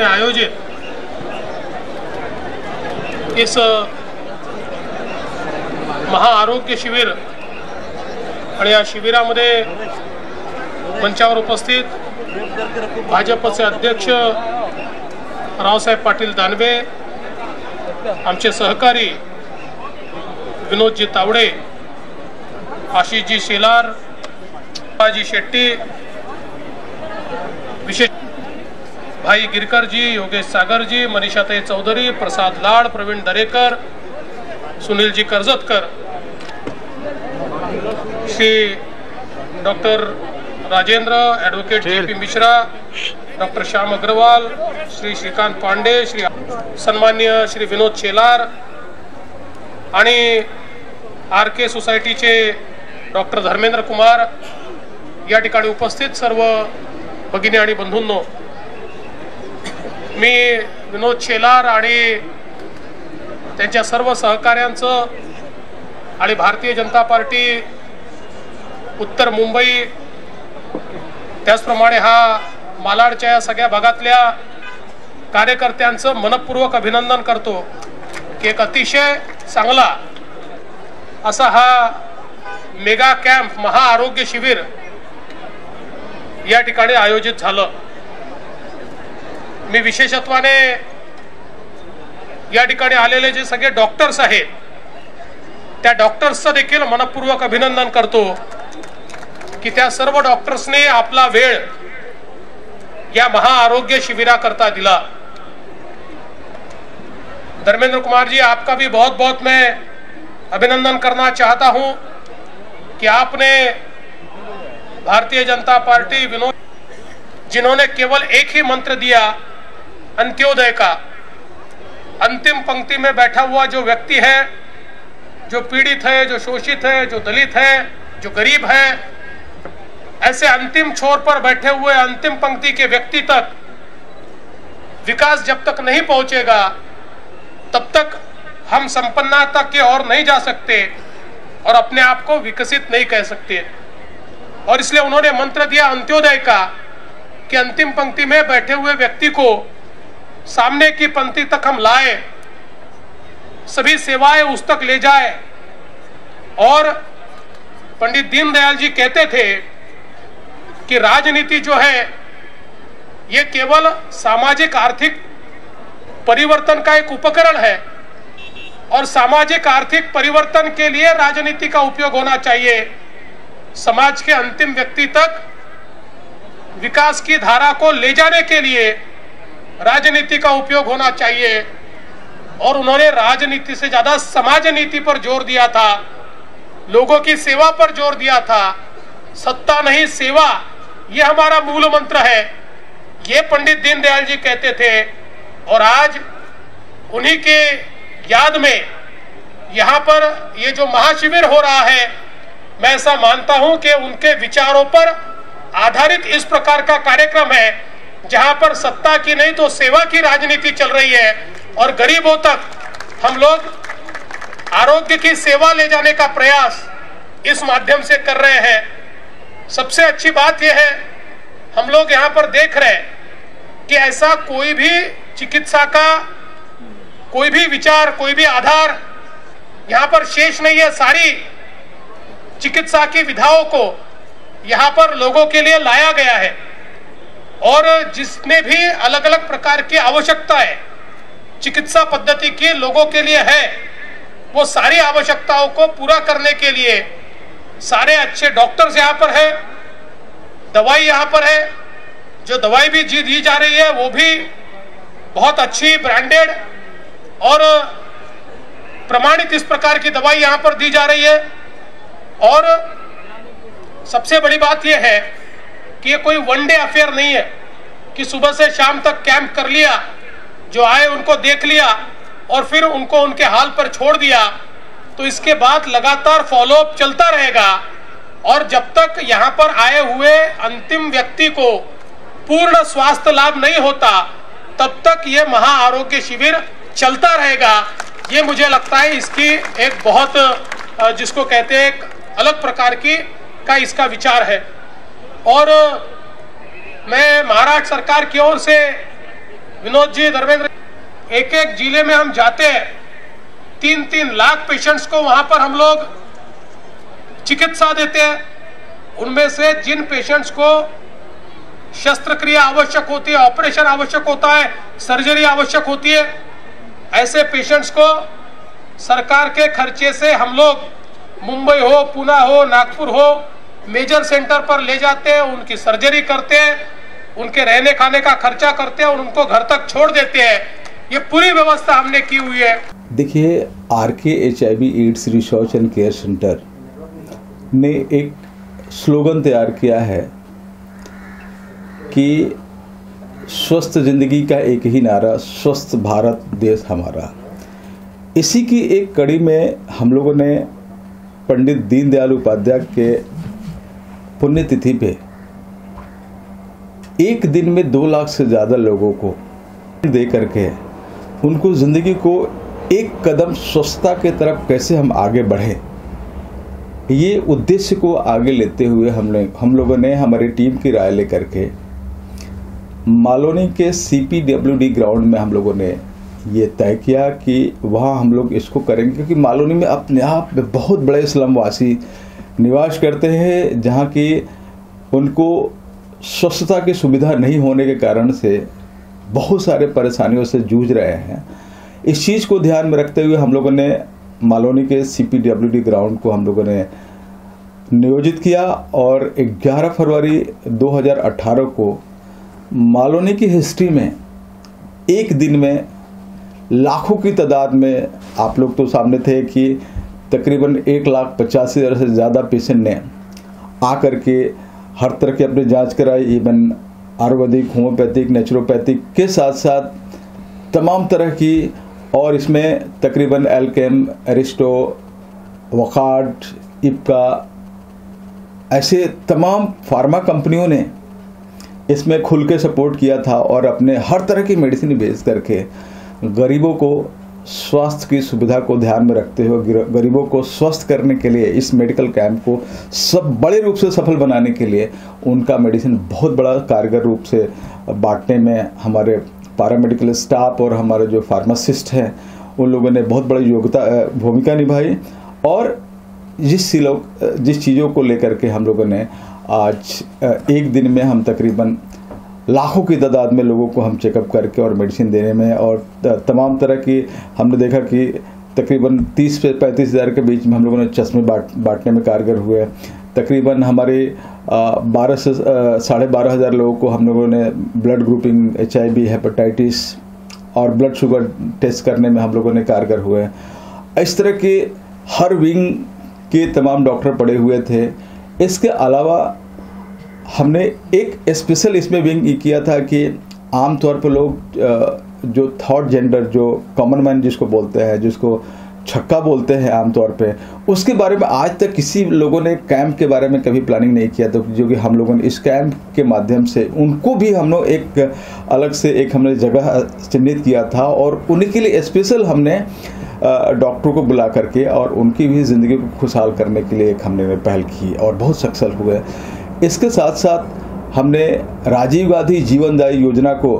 में आयोजित इस महाआरोग्य शिबिर आणि या शिबिरामध्ये मंचावर उपस्थित भाजपचे अध्यक्ष रावसाहेब पाटील दानवे, आमचे सहकारी विनोदजी तावडे, आशिषजी शेलार, बाजी शेट्टी, विशेष भाई गिरकर जी, योगेश सागर जी, मनीषाताई Chaudhari, Prasad Lad, Pravin Darekar, Sunil ji Karjatkar, Shri doctor Rajendra, advocate JP Mishra, doctor Shyam Agarwal, Shri Shrikant Pande, Shri सन्मान्य श्री विनोद शेलार आणि आरके सोसायटीचे डॉक्टर धर्मेंद्र कुमार, या ठिकाणी उपस्थित सर्व भगिनी आणि बंधूंनो, मी विनोद शेलार आणि त्यांच्या सर्व सहकाऱ्यांचं आणि भारतीय जनता पार्टी उत्तर मुंबई, त्याचप्रमाणे हा मालाडच्या या सगळ्या भागातल्या कार्यकर्त्यांचं मनपूर्वक अभिनंदन करतो की एक अतिशय चांगला असा हा मेगा कॅम्प महाआरोग्य शिबिर या ठिकाणी आयोजित झालं। मी विशेषत्वाने या ठिकाणी आलेले जे सगळे डॉक्टर्स आहेत त्या डॉक्टर्सचं देखील मनपूर्वक अभिनंदन करतो की त्या सर्व डॉक्टर्सने आपला वेळ या महाआरोग्य शिबिराकरता दिला। धर्मेंद्र कुमार जी, आपका भी बहुत बहुत मैं अभिनंदन करना चाहता हूं कि आपने भारतीय जनता पार्टी विनोद, जिन्होंने केवल एक ही मंत्र दिया अंत्योदय का, अंतिम पंक्ति में बैठा हुआ जो व्यक्ति है, जो पीड़ित है, जो शोषित है, जो दलित है, जो गरीब है, ऐसे अंतिम छोर पर बैठे हुए अंतिम पंक्ति के व्यक्ति तक विकास जब तक नहीं पहुंचेगा तब तक हम संपन्नता की ओर नहीं जा सकते और अपने आप को विकसित नहीं कह सकते। और इसलिए उन्होंने मंत्र दिया अंत्योदय का कि अंतिम पंक्ति में बैठे हुए व्यक्ति को सामने की पंक्ति तक हम लाए, सभी सेवाएं उस तक ले जाए। और पंडित दीनदयाल जी कहते थे कि राजनीति जो है ये केवल सामाजिक आर्थिक परिवर्तन का एक उपकरण है और सामाजिक आर्थिक परिवर्तन के लिए राजनीति का उपयोग होना चाहिए। समाज के अंतिम व्यक्ति तक विकास की धारा को ले जाने के लिए राजनीति का उपयोग होना चाहिए। और उन्होंने राजनीति से ज्यादा समाज नीति पर जोर दिया था, लोगों की सेवा पर जोर दिया था। सत्ता नहीं सेवा, ये हमारा मूल मंत्र है, ये पंडित दीनदयाल जी कहते थे। और आज उन्हीं के याद में यहाँ पर ये जो महाशिविर हो रहा है, मैं ऐसा मानता हूं कि उनके विचारों पर आधारित इस प्रकार का कार्यक्रम है जहां पर सत्ता की नहीं तो सेवा की राजनीति चल रही है और गरीबों तक हम लोग आरोग्य की सेवा ले जाने का प्रयास इस माध्यम से कर रहे हैं। सबसे अच्छी बात यह है, हम लोग यहाँ पर देख रहे हैं कि ऐसा कोई भी चिकित्सा का कोई भी विचार, कोई भी आधार यहाँ पर शेष नहीं है। सारी चिकित्सा की विधाओं को यहाँ पर लोगों के लिए लाया गया है और जिसने भी अलग अलग प्रकार की आवश्यकताएं चिकित्सा पद्धति की लोगों के लिए है, वो सारी आवश्यकताओं को पूरा करने के लिए सारे अच्छे डॉक्टर्स यहाँ पर है, दवाई यहाँ पर है। जो दवाई भी दी जा रही है वो भी बहुत अच्छी ब्रांडेड और प्रमाणित इस प्रकार की दवाई यहाँ पर दी जा रही है। और सबसे बड़ी बात यह है कि ये कोई वन डे अफेयर नहीं है कि सुबह से शाम तक कैंप कर लिया, जो आए उनको देख लिया और फिर उनको उनके हाल पर छोड़ दिया। तो इसके बाद लगातार फॉलोअप चलता रहेगा और जब तक यहाँ पर आए हुए अंतिम व्यक्ति को पूर्ण स्वास्थ्य लाभ नहीं होता तब तक ये महाआरोग्य शिविर चलता रहेगा। ये मुझे लगता है इसकी एक बहुत जिसको कहते हैं एक अलग प्रकार की का इसका विचार है। और मैं महाराष्ट्र सरकार की ओर से विनोद जी, धर्मेंद्र, एक एक जिले में हम जाते हैं, 3-3 लाख पेशेंट्स को वहां पर हम लोग चिकित्सा देते हैं। उनमें से जिन पेशेंट्स को शस्त्रक्रिया आवश्यक होती है, ऑपरेशन आवश्यक होता है, सर्जरी आवश्यक होती है, ऐसे पेशेंट्स को सरकार के खर्चे से हम लोग मुंबई हो, पुणे हो, नागपुर हो, मेजर सेंटर पर ले जाते हैं, उनकी सर्जरी करते हैं, उनके रहने खाने का खर्चा करते हैं और उनको घर तक छोड़ देते हैं। ये पूरी व्यवस्था हमने की हुई है। देखिए, RK HIV ads research and care centre ने एक स्लोगन तैयार किया है कि स्वस्थ जिंदगी का एक ही नारा, स्वस्थ भारत देश हमारा। इसी की एक कड़ी में हम लोगों ने पंडित दीनदयाल उपाध्याय के पुण्यतिथि पे एक दिन में 2 लाख से ज़्यादा लोगों को दे करके उनको ज़िंदगी को एक कदम स्वच्छता के तरफ कैसे हम आगे बढ़ें, ये उद्देश्य को आगे लेते हुए हम लोगों ने हमारी टीम की राय लेकर के मालोनी के CPWD ग्राउंड में हम लोगों ने ये तय किया कि वहाँ हम लोग इसको करेंगे, क्योंकि मालोनी में अपने आप में बहुत बड़े स्लमवासी निवास करते हैं, जहाँ की उनको स्वच्छता की सुविधा नहीं होने के कारण से बहुत सारे परेशानियों से जूझ रहे हैं। इस चीज़ को ध्यान में रखते हुए हम लोगों ने मालोनी के CPWD ग्राउंड को हम लोगों ने नियोजित किया और 11 फरवरी 2018 को मालोनी की हिस्ट्री में एक दिन में लाखों की तादाद में, आप लोग तो सामने थे कि तकरीबन 1,85,000 से ज़्यादा पेशेंट ने आकर के हर तरह की अपनी जांच कराई। इवन आयुर्वेदिक, होम्योपैथिक, नेचुरोपैथिक के साथ साथ तमाम तरह की, और इसमें तकरीबन एल्केम, एरिस्टो, वकार्ड, इप्का, ऐसे तमाम फार्मा कंपनियों ने इसमें खुल के सपोर्ट किया था और अपने हर तरह की मेडिसिन बेच करके गरीबों को स्वास्थ्य की सुविधा को ध्यान में रखते हुए गरीबों को स्वस्थ करने के लिए इस मेडिकल कैंप को सब बड़े रूप से सफल बनाने के लिए उनका मेडिसिन बहुत बड़ा कारगर रूप से बांटने में हमारे पैरामेडिकल स्टाफ और हमारे जो फार्मासिस्ट हैं उन लोगों ने बहुत बड़ी भूमिका निभाई। और जिस चीज़ों को लेकर के हम लोगों ने आज एक दिन में हम तकरीबन लाखों की तादाद में लोगों को हम चेकअप करके और मेडिसिन देने में और तमाम तरह की, हमने देखा कि तकरीबन 30 से 35 हज़ार के बीच में हम लोगों ने चश्मे बांटने में कारगर हुए। तकरीबन हमारे 12 से 12,500 हज़ार लोगों को हम लोगों ने ब्लड ग्रुपिंग, HIV, हेपेटाइटिस और ब्लड शुगर टेस्ट करने में हम लोगों ने कारगर हुए। इस तरह के हर विंग के तमाम डॉक्टर पड़े हुए थे। इसके अलावा हमने एक स्पेशल इसमें विंग ये किया था कि आमतौर पर लोग जो थर्ड जेंडर, जो कॉमन मैन जिसको बोलते हैं, जिसको छक्का बोलते हैं आमतौर पे, उसके बारे में आज तक किसी लोगों ने कैंप के बारे में कभी प्लानिंग नहीं किया। तो जो कि हम लोगों ने इस कैंप के माध्यम से उनको भी हम लोग एक अलग से एक हमने जगह चिन्हित किया था और उनके लिए स्पेशल हमने डॉक्टरों को बुला करके और उनकी भी ज़िंदगी को खुशहाल करने के लिए एक हमने पहल की और बहुत सक्सेस हुए। इसके साथ साथ हमने राजीव गांधी जीवनदायी योजना को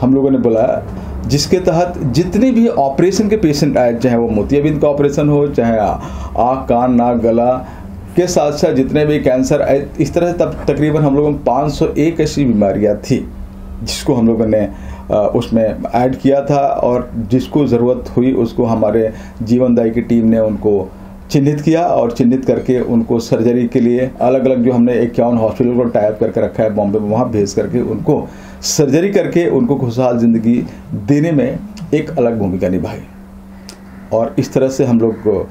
हम लोगों ने बुलाया, जिसके तहत जितने भी ऑपरेशन के पेशेंट आए, चाहे वो मोतियाबिंद का ऑपरेशन हो, चाहे आँख, कान, नाक, गला के साथ साथ जितने भी कैंसर आए, इस तरह से तब तकरीबन हम लोगों में 501 ऐसी बीमारियाँ थी जिसको हम लोगों ने उसमें ऐड किया था और जिसको ज़रूरत हुई उसको हमारे जीवनदायी की टीम ने उनको चिन्हित किया और चिन्हित करके उनको सर्जरी के लिए अलग अलग जो हमने 51 हॉस्पिटल को टाइप करके रखा है बॉम्बे में, वहाँ भेज करके उनको सर्जरी करके उनको खुशहाल ज़िंदगी देने में एक अलग भूमिका निभाई। और इस तरह से हम लोग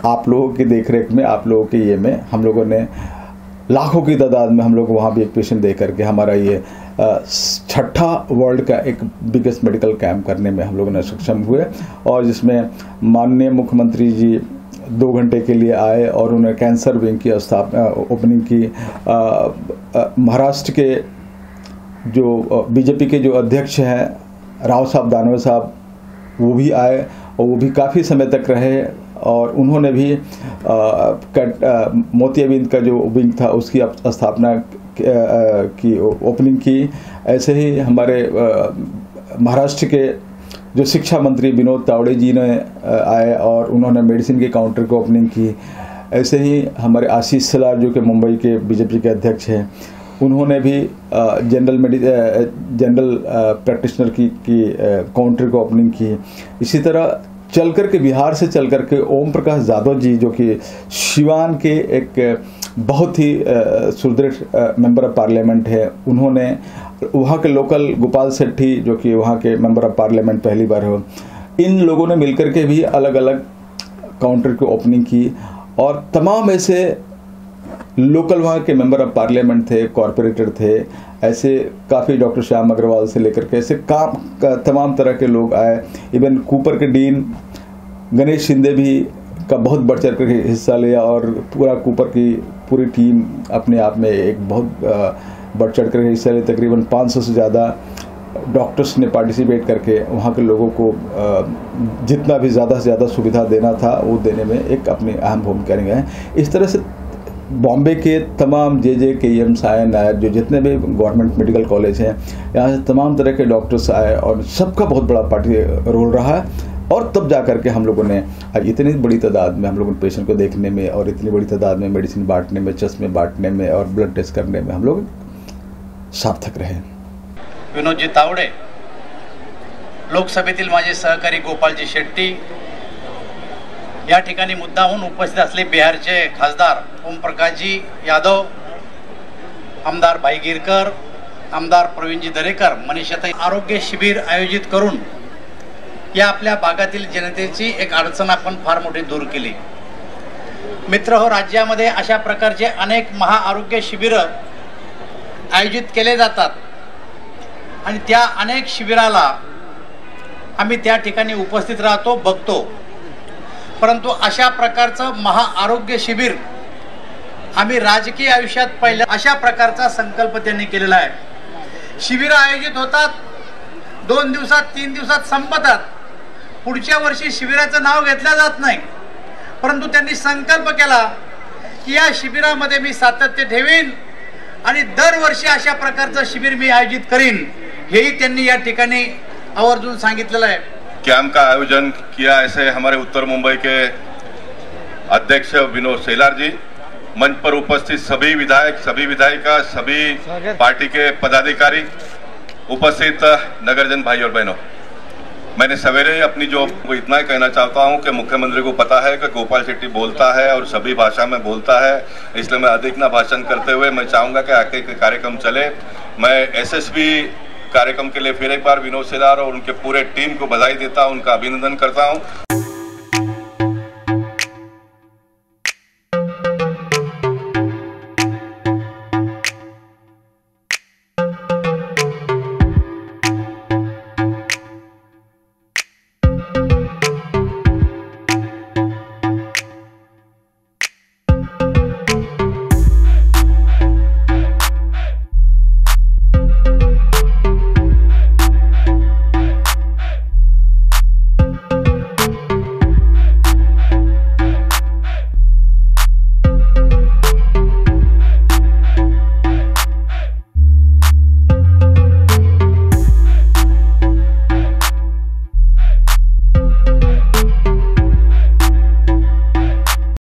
आप लोगों की देखरेख में, आप लोगों के ये में हम लोगों ने लाखों की तादाद में हम लोग वहाँ भी एक पेशेंट दे करके हमारा ये 6ठा वर्ल्ड का एक बिगेस्ट मेडिकल कैंप करने में हम लोगों ने सक्षम हुए। और जिसमें माननीय मुख्यमंत्री जी 2 घंटे के लिए आए और उन्हें कैंसर विंग की ओपनिंग की। महाराष्ट्र के जो बीजेपी के जो अध्यक्ष हैं राव साहब दानवे साहब, वो भी आए और वो भी काफ़ी समय तक रहे और उन्होंने भी मोतियाबिंद का जो विंग था उसकी स्थापना की ओपनिंग की। ऐसे ही हमारे महाराष्ट्र के जो शिक्षा मंत्री विनोद तावड़े जी ने आए और उन्होंने मेडिसिन के काउंटर को ओपनिंग की। ऐसे ही हमारे आशीष सलार जो कि मुंबई के बीजेपी के अध्यक्ष हैं, उन्होंने भी जनरल प्रैक्टिशनर की काउंटर को ओपनिंग की। इसी तरह चल कर के बिहार से चल कर के ओम प्रकाश यादव जी जो कि सिवान के एक बहुत ही सुदृढ़ मेंबर ऑफ पार्लियामेंट है, उन्होंने वहाँ के लोकल गोपाल सेट्टी जो कि वहाँ के मेंबर ऑफ पार्लियामेंट पहली बार हो, इन लोगों ने मिलकर के भी अलग अलग काउंटर की ओपनिंग की। और तमाम ऐसे लोकल वहाँ के मेंबर ऑफ पार्लियामेंट थे, कॉरपोरेटर थे, ऐसे काफ़ी डॉक्टर श्याम अग्रवाल से लेकर के ऐसे तमाम तरह के लोग आए। इवन कूपर के डीन गणेश शिंदे भी का बहुत बढ़ चढ़ कर हिस्सा लिया और पूरा कूपर की पूरी टीम अपने आप में एक बहुत बढ़ चढ़ कर हिस्सा लिया। तकरीबन 500 से ज़्यादा डॉक्टर्स ने पार्टिसिपेट करके वहाँ के लोगों को जितना भी ज़्यादा से ज़्यादा सुविधा देना था वो देने में एक अपनी अहम भूमिका निभाई। इस तरह से बॉम्बे के तमाम JJKM सायन नायर जो जितने भी गवर्नमेंट मेडिकल कॉलेज हैं, यहाँ से तमाम तरह के डॉक्टर्स आए और सबका बहुत बड़ा पार्टी रोल रहा है। और तब जा कर के हम लोगों ने इतनी बड़ी तादाद में हम लोगों ने पेशेंट को देखने में और इतनी बड़ी तादाद में मेडिसिन बांटने में, चश्मे बांटने में और ब्लड टेस्ट करने में हम लोग सार्थक रहे। विनोदजी तावडे, लोकसभेतील माझे सहकारी गोपालजी शेट्टी, या ठिकाणी मुद्दामून उपस्थित असले बिहारचे खासदार ओमप्रकाशजी यादव, आमदार भाई गिरकर, आमदार प्रवीणजी दरेकर, मनीषाताई आरोग्य शिबिर आयोजित करून या आपल्या भागातील जनतेची एक अडचण आपण फार मोठी दूर केली। मित्र हो, राज्यामध्ये अशा प्रकारचे अनेक महाआरोग्य शिबिर आयोजित केले जातात आणि त्या अनेक शिबिराला आम्ही त्या ठिकाणी उपस्थित राहतो, बघतो। परंतु अशा प्रकारचं महाआरोग्य शिबिर आम्ही राजकीय आयुष्यात पहिल्या अशा प्रकारचा संकल्प त्यांनी केलेला आहे। शिबिर आयोजित होतात, 2 दिवसात 3 दिवसात संपतात, पुढच्या वर्षी शिबिराचं नाव घेतलं जात नाही। परंतु त्यांनी संकल्प केला की या शिबिरामध्ये मी सातत्य ठेवीन आणि दरवर्षी अशा प्रकारचं शिबिर मी आयोजित करीन, हेही त्यांनी या ठिकाणी आवर्जून सांगितलेलं आहे। कैंप का आयोजन किया ऐसे हमारे उत्तर मुंबई के अध्यक्ष विनोद सेलार जी, मंच पर उपस्थित सभी विधायक, सभी विधायिका, सभी पार्टी के पदाधिकारी, उपस्थित नगरजन भाई और बहनों, मैंने सवेरे अपनी जो इतना ही कहना चाहता हूं कि मुख्यमंत्री को पता है कि गोपाल शेट्टी बोलता है और सभी भाषा में बोलता है, इसलिए मैं अधिक ना भाषण करते हुए मैं चाहूंगा कि आगे के कार्यक्रम चले। मैं SSB कार्यक्रम के लिए फिर एक बार विनोद सेलार और उनके पूरे टीम को बधाई देता हूं, उनका अभिनंदन करता हूं।